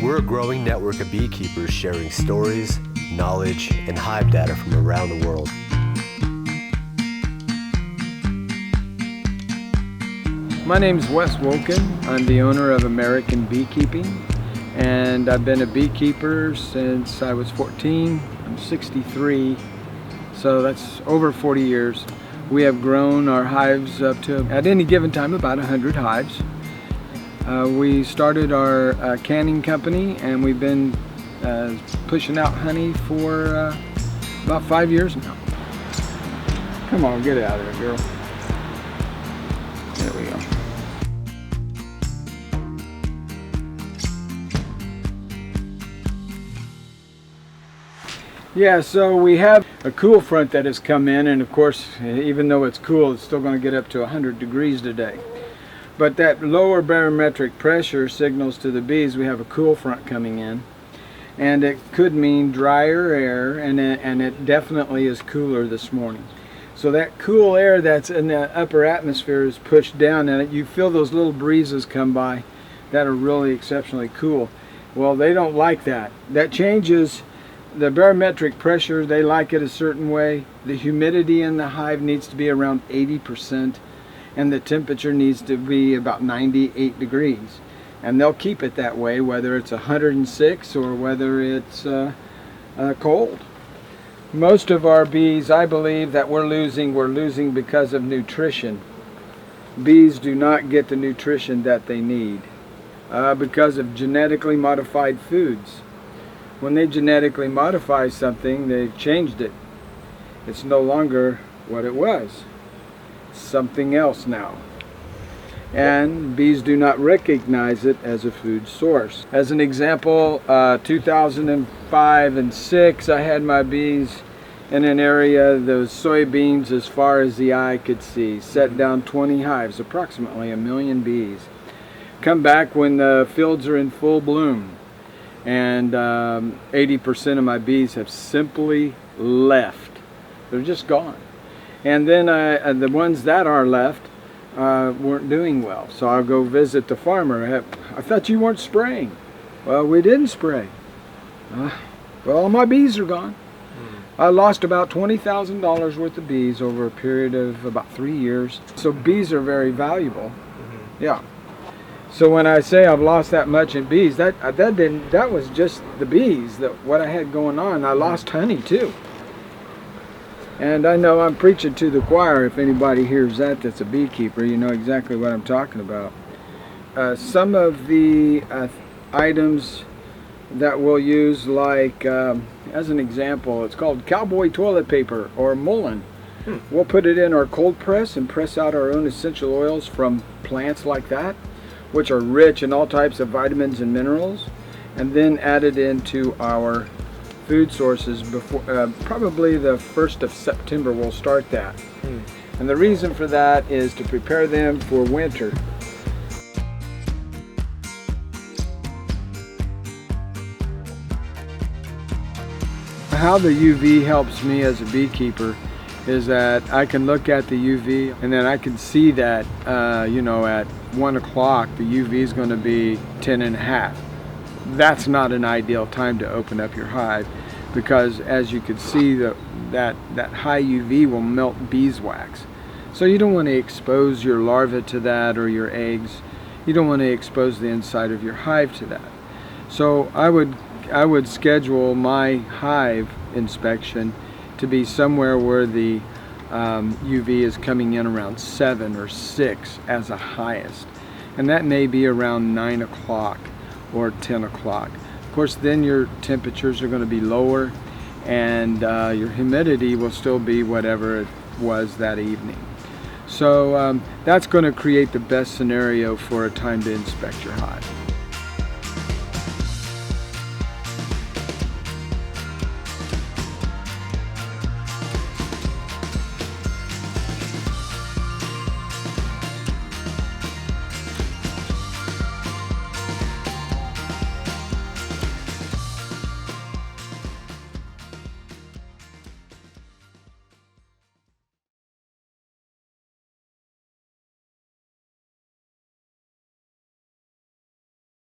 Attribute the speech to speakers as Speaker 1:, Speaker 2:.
Speaker 1: We're a growing network of beekeepers sharing stories, knowledge, and hive data from around the world.
Speaker 2: My name is Wes Wolken. I'm the owner of American Beekeeping, and I've been a beekeeper since I was 14. I'm 63, so that's over 40 years. We have grown our hives up to, at any given time, about 100 hives. We started our canning company, and we've been pushing out honey for about 5 years now. Come on, get out of there, girl. There we go. Yeah, so we have a cool front that has come in, and of course, even though it's cool, it's still going to get up to 100 degrees today. But that lower barometric pressure signals to the bees we have a cool front coming in, and it could mean drier air, and it definitely is cooler this morning. So that cool air that's in the upper atmosphere is pushed down, and you feel those little breezes come by that are really exceptionally cool. Well, they don't like that. That changes the barometric pressure. They like it a certain way. The humidity in the hive needs to be around 80%, and the temperature needs to be about 98 degrees. And they'll keep it that way, whether it's 106 or whether it's cold. Most of our bees, I believe, that we're losing because of nutrition. Bees do not get the nutrition that they need because of genetically modified foods. When they genetically modify something, they've changed it. It's no longer what it was. It's something else now. And bees do not recognize it as a food source. As an example, 2005 and 6, I had my bees in an area, those soybeans as far as the eye could see. Set down 20 hives, approximately 1 million bees. Come back when the fields are in full bloom, and 80% of my bees have simply left. They're just gone. And then the ones that are left weren't doing well. So I'll go visit the farmer. I thought you weren't spraying. Well, we didn't spray. Well, my bees are gone. I lost about $20,000 worth of bees over a period of about 3 years. So bees are very valuable. Yeah. So when I say I've lost that much in bees, that was just the bees, what I had going on. I lost honey too. And I know I'm preaching to the choir. If anybody hears that's a beekeeper, you know exactly what I'm talking about. Some of the items that we'll use, like as an example, it's called cowboy toilet paper or mullein. We'll put it in our cold press and press out our own essential oils from plants like that, which are rich in all types of vitamins and minerals, and then add it into our food sources before probably the 1st of September we'll start that. And the reason for that is to prepare them for winter. How the UV helps me as a beekeeper is that I can look at the UV, and then I can see that you know, at 1 o'clock the UV is going to be 10.5. That's not an ideal time to open up your hive, because as you can see, that high UV will melt beeswax. So you don't want to expose your larvae to that, or your eggs. You don't want to expose the inside of your hive to that. So I would schedule my hive inspection to be somewhere where the UV is coming in around 7 or 6 as a highest. And that may be around 9 o'clock or 10 o'clock. Of course, then your temperatures are going to be lower, and your humidity will still be whatever it was that evening. So that's going to create the best scenario for a time to inspect your hive.